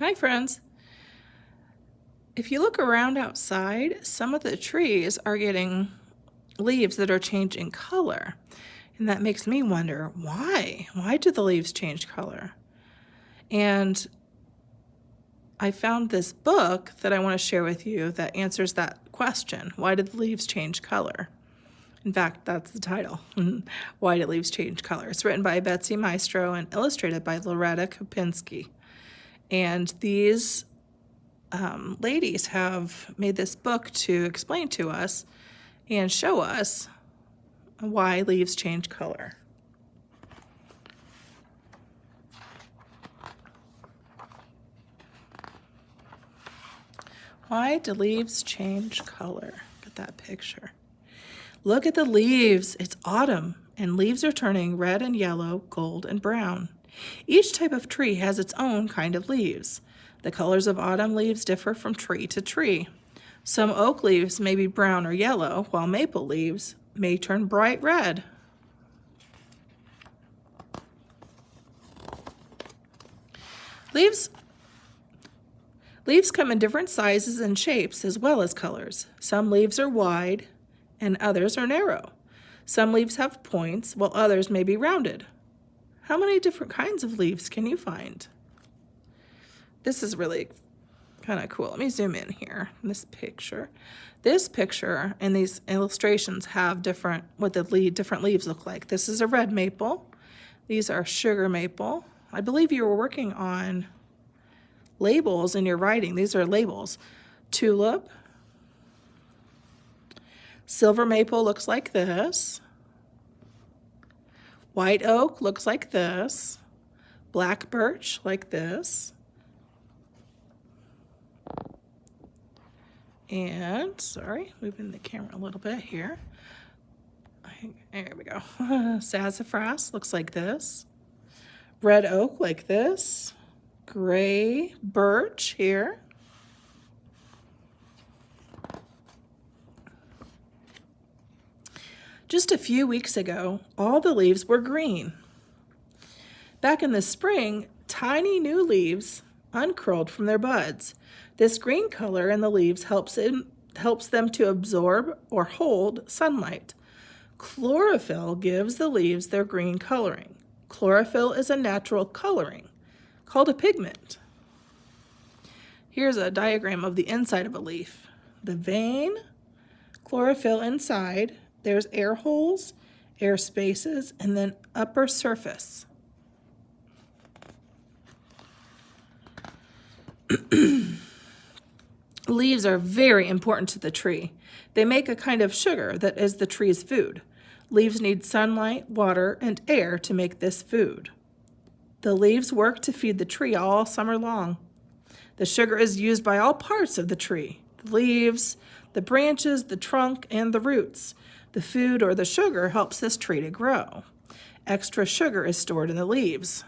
Hi, friends. If you look around outside, some of the trees are getting leaves that are changing color. And that makes me wonder, why? Why do the leaves change color? And I found this book that I want to share with you that answers that question. Why did the leaves change color? In fact, that's the title. Why do leaves change color? It's written by Betsy Maestro and illustrated by Loretta Krupinski. And these ladies have made this book to explain to us and show us why leaves change color. Why do leaves change color? Look at that picture. Look at the leaves. It's autumn, and leaves are turning red and yellow, gold and brown. Each type of tree has its own kind of leaves. The colors of autumn leaves differ from tree to tree. Some oak leaves may be brown or yellow, while maple leaves may turn bright red. Leaves come in different sizes and shapes as well as colors. Some leaves are wide and others are narrow. Some leaves have points while others may be rounded. How many different kinds of leaves can you find? This is really kind of cool. Let me zoom in here in this picture. This picture and these illustrations have what the different leaves look like. This is a red maple. These are sugar maple. I believe you were working on labels in your writing. These are labels. Tulip. Silver maple looks like this. White oak looks like this. Black birch like this. And, sorry, moving the camera a little bit here. There we go. Sassafras looks like this. Red oak like this. Gray birch here. Just a few weeks ago, all the leaves were green. Back in the spring, tiny new leaves uncurled from their buds. This green color in the leaves helps them to absorb or hold sunlight. Chlorophyll gives the leaves their green coloring. Chlorophyll is a natural coloring called a pigment. Here's a diagram of the inside of a leaf. The vein, chlorophyll inside, there's air holes, air spaces, and then upper surface. Leaves are very important to the tree. They make a kind of sugar that is the tree's food. Leaves need sunlight, water, and air to make this food. The leaves work to feed the tree all summer long. The sugar is used by all parts of the tree: the leaves, the branches, the trunk, and the roots. The food or the sugar helps this tree to grow. Extra sugar is stored in the leaves.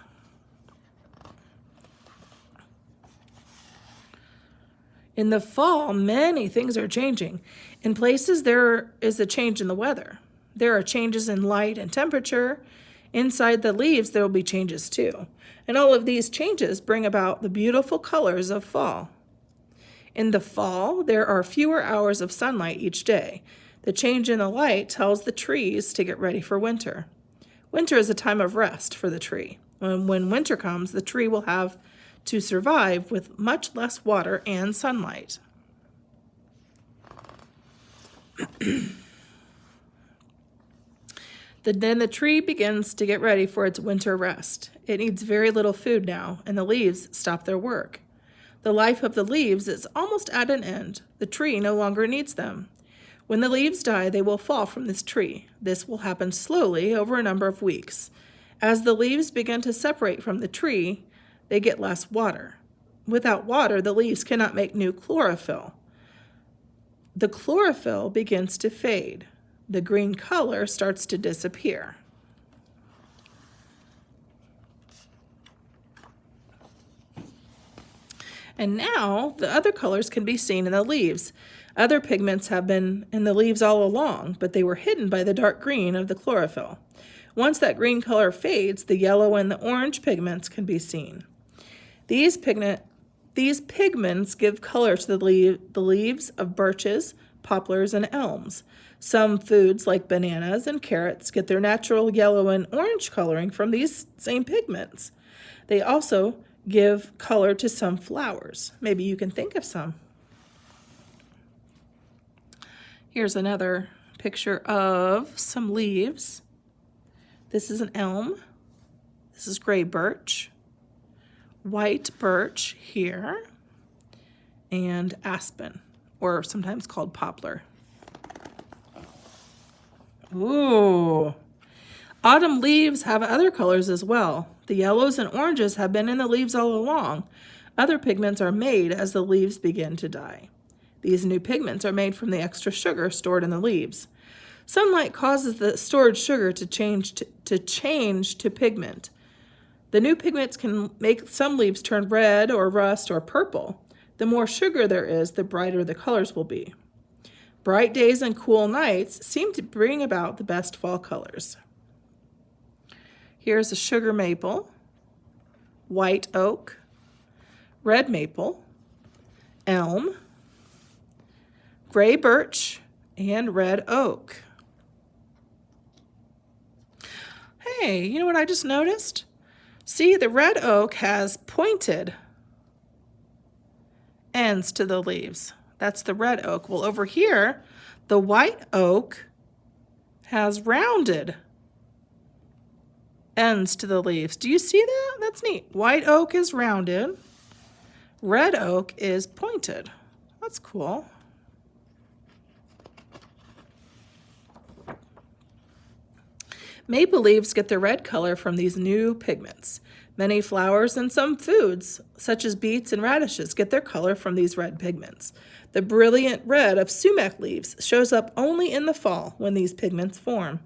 In the fall, many things are changing. In places, there is a change in the weather. There are changes in light and temperature. Inside the leaves, there will be changes too. And all of these changes bring about the beautiful colors of fall. In the fall, there are fewer hours of sunlight each day. The change in the light tells the trees to get ready for winter. Winter is a time of rest for the tree. When winter comes, the tree will have to survive with much less water and sunlight. Then the tree begins to get ready for its winter rest. It needs very little food now, and the leaves stop their work. The life of the leaves is almost at an end. The tree no longer needs them. When the leaves die, they will fall from this tree. This will happen slowly over a number of weeks. As the leaves begin to separate from the tree, they get less water. Without water, the leaves cannot make new chlorophyll. The chlorophyll begins to fade. The green color starts to disappear. And now the other colors can be seen in the leaves. Other pigments have been in the leaves all along, but they were hidden by the dark green of the chlorophyll. Once that green color fades, the yellow and the orange pigments can be seen. These These pigments give color to the leaves of birches, poplars, and elms. Some foods like bananas and carrots get their natural yellow and orange coloring from these same pigments. They also give color to some flowers. Maybe you can think of some. Here's another picture of some leaves. This is an elm. This is gray birch, white birch here, and aspen, or sometimes called poplar. Ooh. Autumn leaves have other colors as well. The yellows and oranges have been in the leaves all along. Other pigments are made as the leaves begin to die. These new pigments are made from the extra sugar stored in the leaves. Sunlight causes the stored sugar to change to pigment. The new pigments can make some leaves turn red or rust or purple. The more sugar there is, the brighter the colors will be. Bright days and cool nights seem to bring about the best fall colors. Here's a sugar maple, white oak, red maple, elm, gray birch, and red oak. Hey, you know what I just noticed? See, the red oak has pointed ends to the leaves. That's the red oak. Well, over here, the white oak has rounded ends to the leaves. Do you see that? That's neat. White oak is rounded. Red oak is pointed. That's cool. Maple leaves get their red color from these new pigments. Many flowers and some foods, such as beets and radishes, get their color from these red pigments. The brilliant red of sumac leaves shows up only in the fall when these pigments form.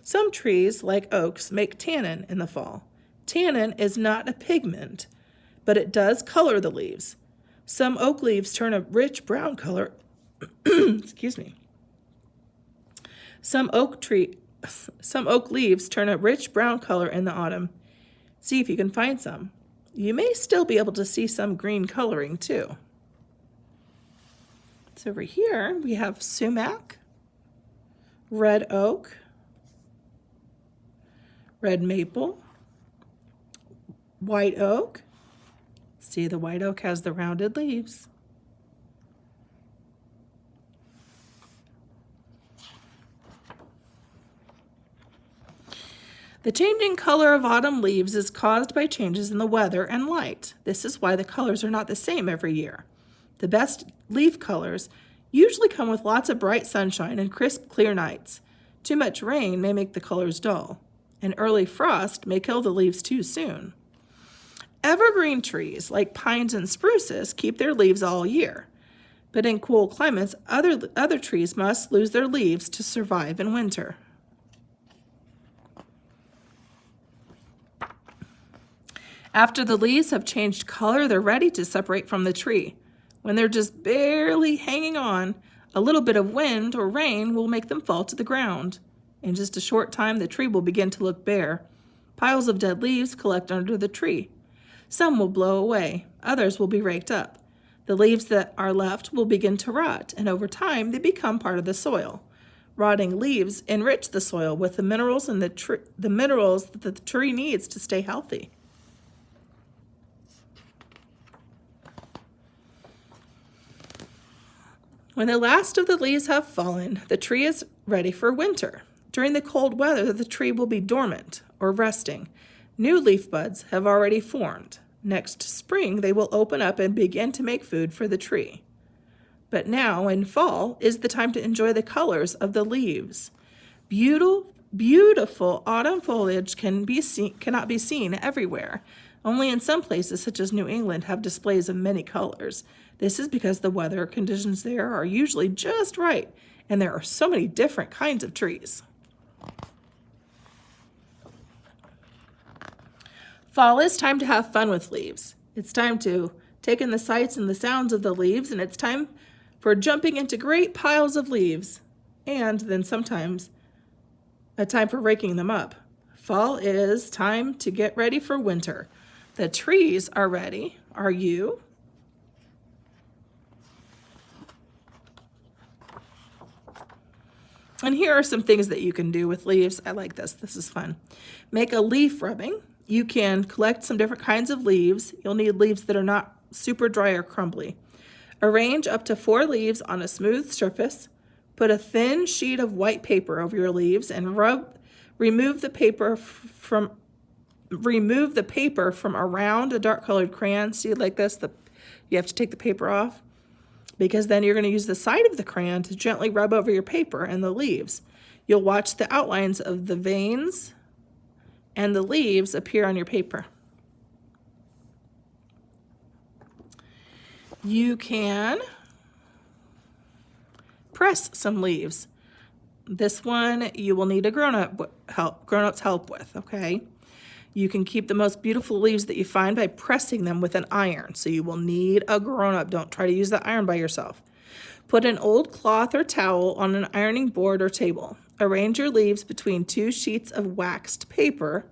Some trees, like oaks, make tannin in the fall. Tannin is not a pigment, but it does color the leaves. Some oak leaves turn a rich brown color. Excuse me. Some oak leaves turn a rich brown color in the autumn. See if you can find some. You may still be able to see some green coloring too. So over here we have sumac, red oak, red maple, white oak. See, the white oak has the rounded leaves. The changing color of autumn leaves is caused by changes in the weather and light. This is why the colors are not the same every year. The best leaf colors usually come with lots of bright sunshine and crisp, clear nights. Too much rain may make the colors dull. An early frost may kill the leaves too soon. Evergreen trees like pines and spruces keep their leaves all year. But in cool climates, other trees must lose their leaves to survive in winter. After the leaves have changed color, they're ready to separate from the tree. When they're just barely hanging on, a little bit of wind or rain will make them fall to the ground. In just a short time, the tree will begin to look bare. Piles of dead leaves collect under the tree. Some will blow away, others will be raked up. The leaves that are left will begin to rot, and over time, they become part of the soil. Rotting leaves enrich the soil with the minerals that the tree needs to stay healthy. When the last of the leaves have fallen, the tree is ready for winter. During the cold weather, the tree will be dormant or resting. New leaf buds have already formed. Next spring, they will open up and begin to make food for the tree. But now, in fall, is the time to enjoy the colors of the leaves. Beautiful autumn foliage cannot be seen everywhere. Only in some places, such as New England, have displays of many colors. This is because the weather conditions there are usually just right, and there are so many different kinds of trees. Fall is time to have fun with leaves. It's time to take in the sights and the sounds of the leaves, and it's time for jumping into great piles of leaves, and then sometimes a time for raking them up. Fall is time to get ready for winter. The trees are ready. Are you? And here are some things that you can do with leaves. I like this. This is fun. Make a leaf rubbing. You can collect some different kinds of leaves. You'll need leaves that are not super dry or crumbly. Arrange up to 4 leaves on a smooth surface. Put a thin sheet of white paper over your leaves and remove the paper from around a dark colored crayon. See, like this, you have to take the paper off, because then you're going to use the side of the crayon to gently rub over your paper and the leaves. You'll watch the outlines of the veins and the leaves appear on your paper. You can press some leaves. This one you will need a grown-up's help with, okay? You can keep the most beautiful leaves that you find by pressing them with an iron. So you will need a grown-up. Don't try to use the iron by yourself. Put an old cloth or towel on an ironing board or table. Arrange your leaves between 2 sheets of waxed paper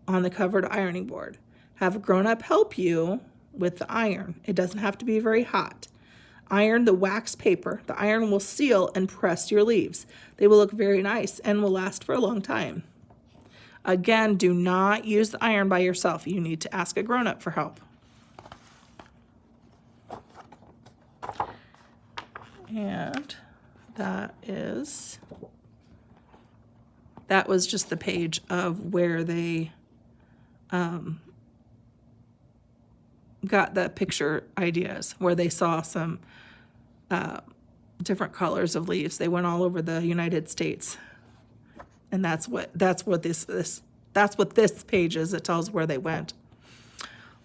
on the covered ironing board. Have a grown-up help you with the iron. It doesn't have to be very hot. Iron the waxed paper. The iron will seal and press your leaves. They will look very nice and will last for a long time. Again, do not use the iron by yourself. You need to ask a grown-up for help. And that was just the page of where they got the picture ideas, where they saw some different colors of leaves. They went all over the United States. And that's what this page is. It tells where they went.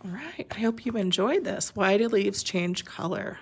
All right, I hope you enjoyed this. Why do leaves change color?